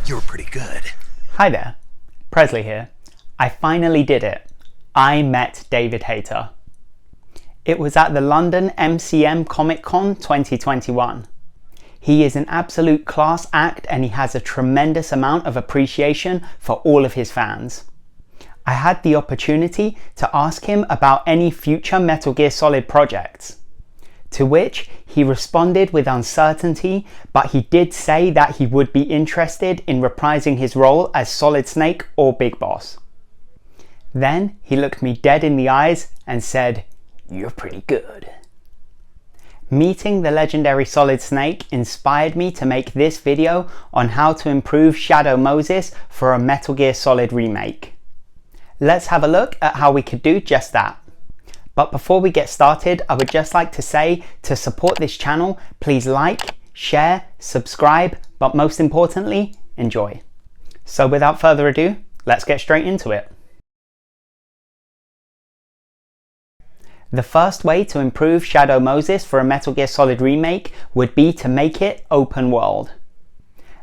You were pretty good. Hi there, Presley here. I finally did it. I met David Hayter. It was at the London MCM Comic Con 2021. He is an absolute class act and he has a tremendous amount of appreciation for all of his fans. I had the opportunity to ask him about any future Metal Gear Solid projects, to which he responded with uncertainty, but he did say that he would be interested in reprising his role as Solid Snake or Big Boss. Then he looked me dead in the eyes and said, "You're pretty good." Meeting the legendary Solid Snake inspired me to make this video on how to improve Shadow Moses for a Metal Gear Solid remake. Let's have a look at how we could do just that. But before we get started, I would just like to say, to support this channel, please like, share, subscribe, but most importantly, enjoy. So without further ado, let's get straight into it. The first way to improve Shadow Moses for a Metal Gear Solid remake would be to make it open world.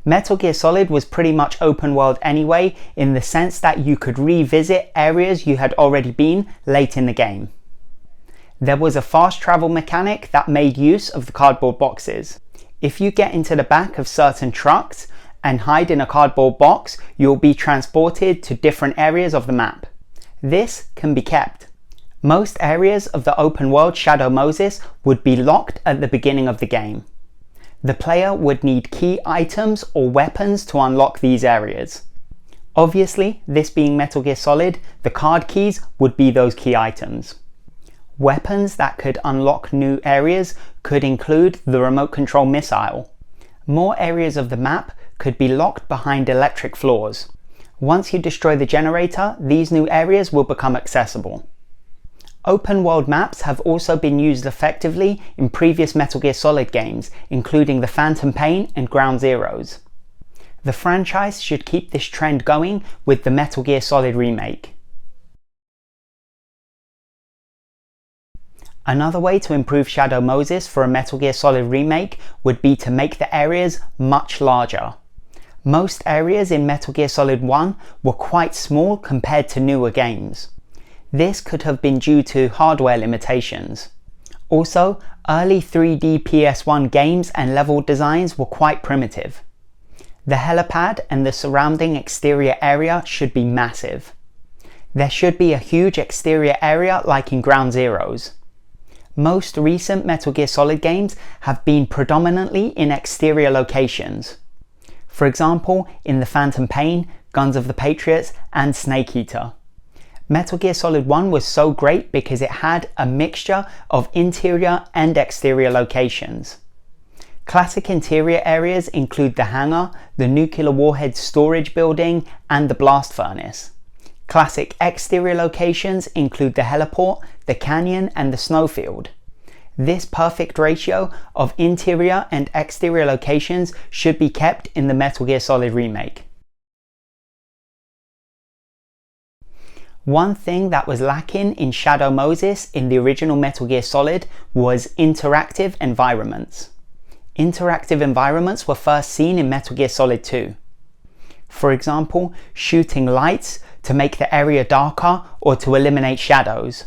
Metal Gear Solid was pretty much open world anyway, in the sense that you could revisit areas you had already been late in the game. There was a fast travel mechanic that made use of the cardboard boxes. If you get into the back of certain trucks and hide in a cardboard box, you'll be transported to different areas of the map. This can be kept. Most areas of the open world Shadow Moses would be locked at the beginning of the game. The player would need key items or weapons to unlock these areas. Obviously, this being Metal Gear Solid, the card keys would be those key items. Weapons that could unlock new areas could include the remote control missile. More areas of the map could be locked behind electric floors. Once you destroy the generator, these new areas will become accessible. Open world maps have also been used effectively in previous Metal Gear Solid games, including the Phantom Pain and Ground Zeroes. The franchise should keep this trend going with the Metal Gear Solid Remake. Another way to improve Shadow Moses for a Metal Gear Solid remake would be to make the areas much larger. Most areas in Metal Gear Solid 1 were quite small compared to newer games. This could have been due to hardware limitations. Also, early 3D PS1 games and level designs were quite primitive. The helipad and the surrounding exterior area should be massive. There should be a huge exterior area like in Ground Zeroes. Most recent Metal Gear Solid games have been predominantly in exterior locations. For example, in the Phantom Pain, Guns of the Patriots, and Snake Eater. Metal Gear Solid 1 was so great because it had a mixture of interior and exterior locations. Classic interior areas include the hangar, the nuclear warhead storage building, and the blast furnace. Classic exterior locations include the heliport, the canyon, and the snowfield. This perfect ratio of interior and exterior locations should be kept in the Metal Gear Solid remake. One thing that was lacking in Shadow Moses in the original Metal Gear Solid was interactive environments. Interactive environments were first seen in Metal Gear Solid 2. For example, shooting lights to make the area darker or to eliminate shadows.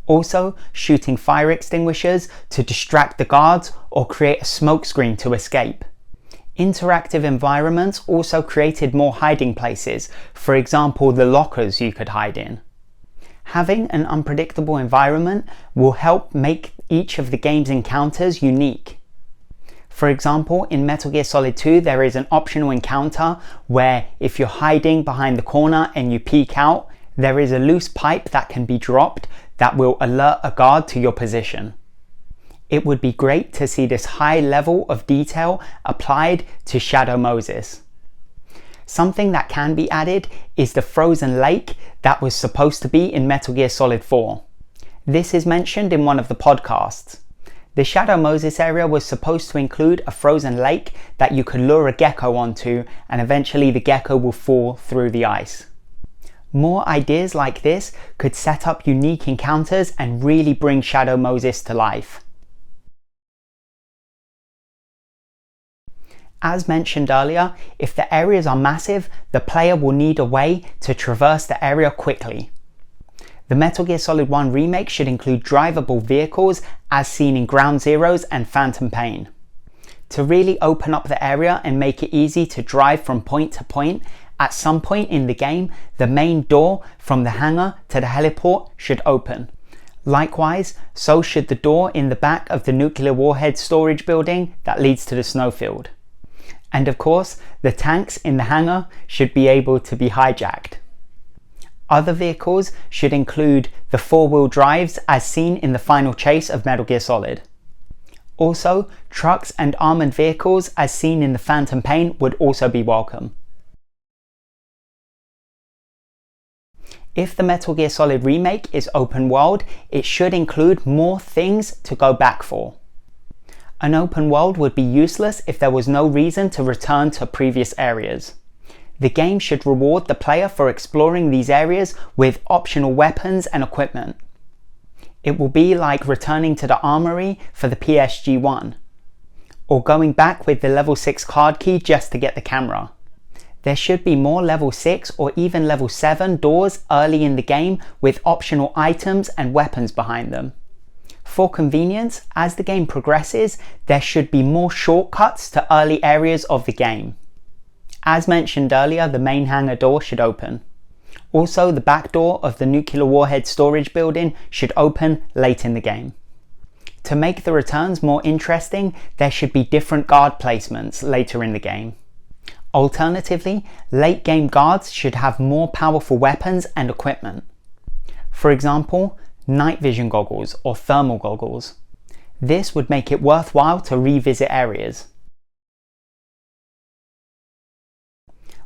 Also, shooting fire extinguishers to distract the guards or create a smoke screen to escape. Interactive environments also created more hiding places, for example the lockers you could hide in. Having an unpredictable environment will help make each of the game's encounters unique. For example, in Metal Gear Solid 2 there is an optional encounter where if you're hiding behind the corner and you peek out, there is a loose pipe that can be dropped that will alert a guard to your position. It would be great to see this high level of detail applied to Shadow Moses. Something that can be added is the frozen lake that was supposed to be in Metal Gear Solid 4. This is mentioned in one of the podcasts. The Shadow Moses area was supposed to include a frozen lake that you could lure a gecko onto, and eventually the gecko will fall through the ice. More ideas like this could set up unique encounters and really bring Shadow Moses to life. As mentioned earlier, if the areas are massive, the player will need a way to traverse the area quickly. The Metal Gear Solid 1 remake should include drivable vehicles as seen in Ground Zeroes and Phantom Pain. To really open up the area and make it easy to drive from point to point, at some point in the game, the main door from the hangar to the heliport should open. Likewise, so should the door in the back of the nuclear warhead storage building that leads to the snowfield. And of course, the tanks in the hangar should be able to be hijacked. Other vehicles should include the four-wheel drives as seen in the final chase of Metal Gear Solid. Also, trucks and armoured vehicles as seen in the Phantom Pain would also be welcome. If the Metal Gear Solid remake is open world, it should include more things to go back for. An open world would be useless if there was no reason to return to previous areas. The game should reward the player for exploring these areas with optional weapons and equipment. It will be like returning to the armory for the PSG-1, or going back with the level 6 card key just to get the camera. There should be more level 6 or even level 7 doors early in the game with optional items and weapons behind them. For convenience, as the game progresses, there should be more shortcuts to early areas of the game. As mentioned earlier, the main hangar door should open. Also, the back door of the nuclear warhead storage building should open late in the game. To make the returns more interesting, there should be different guard placements later in the game. Alternatively, late game guards should have more powerful weapons and equipment. For example, night vision goggles or thermal goggles. This would make it worthwhile to revisit areas.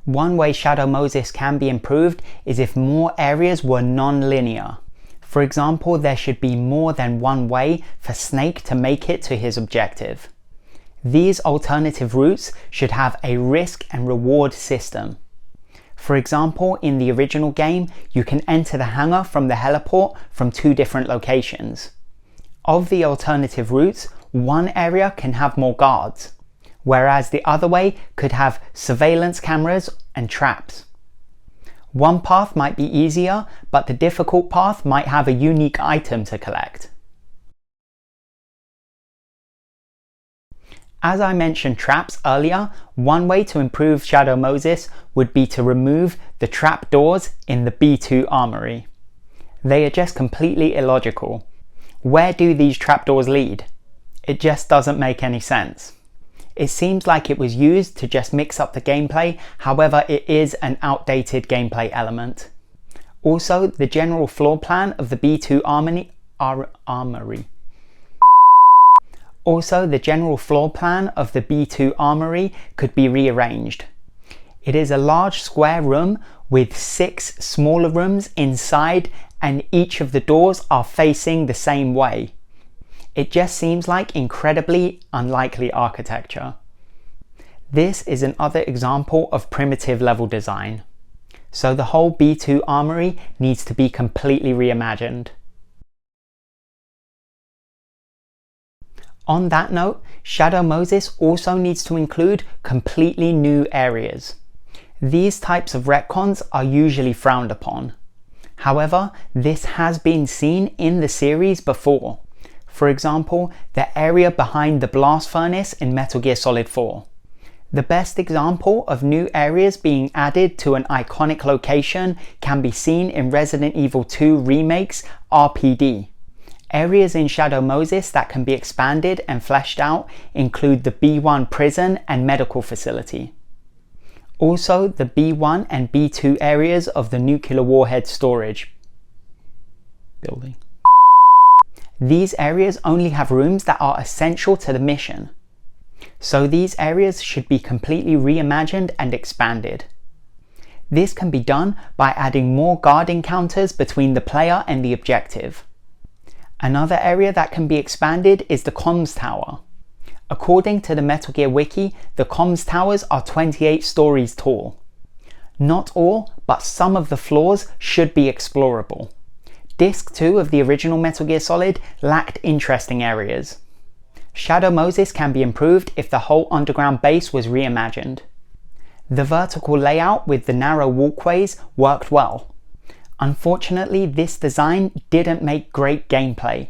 One way Shadow Moses can be improved is if more areas were non-linear. For example, there should be more than one way for Snake to make it to his objective. These alternative routes should have a risk and reward system. For example, in the original game, you can enter the hangar from the heliport from 2 different locations. Of the alternative routes, one area can have more guards, whereas the other way could have surveillance cameras and traps. One path might be easier, but the difficult path might have a unique item to collect. As I mentioned traps earlier, one way to improve Shadow Moses would be to remove the trap doors in the B2 armory. They are just completely illogical. Where do these trapdoors lead? It just doesn't make any sense. It seems like it was used to just mix up the gameplay, however it is an outdated gameplay element. Also, the general floor plan of the B2 armory could be rearranged. It is a large square room with 6 smaller rooms inside, and each of the doors are facing the same way. It just seems like incredibly unlikely architecture. This is another example of primitive level design. So the whole B2 armory needs to be completely reimagined. On that note, Shadow Moses also needs to include completely new areas. These types of retcons are usually frowned upon. However, this has been seen in the series before. For example, the area behind the blast furnace in Metal Gear Solid 4. The best example of new areas being added to an iconic location can be seen in Resident Evil 2 Remake's RPD. Areas in Shadow Moses that can be expanded and fleshed out include the B1 prison and medical facility. Also, the B1 and B2 areas of the nuclear warhead storage building. These areas only have rooms that are essential to the mission. So these areas should be completely reimagined and expanded. This can be done by adding more guard encounters between the player and the objective. Another area that can be expanded is the comms tower. According to the Metal Gear Wiki, the comms towers are 28 stories tall. Not all, but some of the floors should be explorable. Disc 2 of the original Metal Gear Solid lacked interesting areas. Shadow Moses can be improved if the whole underground base was reimagined. The vertical layout with the narrow walkways worked well. Unfortunately, this design didn't make great gameplay.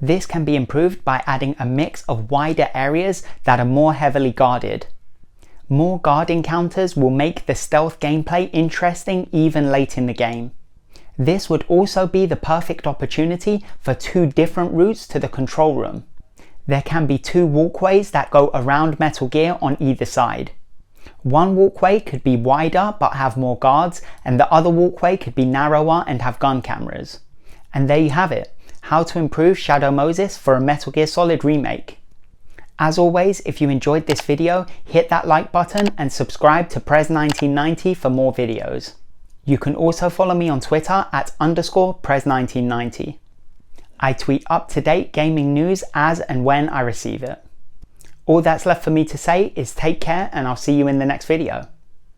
This can be improved by adding a mix of wider areas that are more heavily guarded. More guard encounters will make the stealth gameplay interesting even late in the game. This would also be the perfect opportunity for 2 different routes to the control room. There can be 2 walkways that go around Metal Gear on either side. One walkway could be wider but have more guards, and the other walkway could be narrower and have gun cameras. And there you have it, how to improve Shadow Moses for a Metal Gear Solid Remake. As always, if you enjoyed this video, hit that like button and subscribe to Prez1990 for more videos. You can also follow me on Twitter at _Prez1990. I tweet up-to-date gaming news as and when I receive it. All that's left for me to say is take care, and I'll see you in the next video.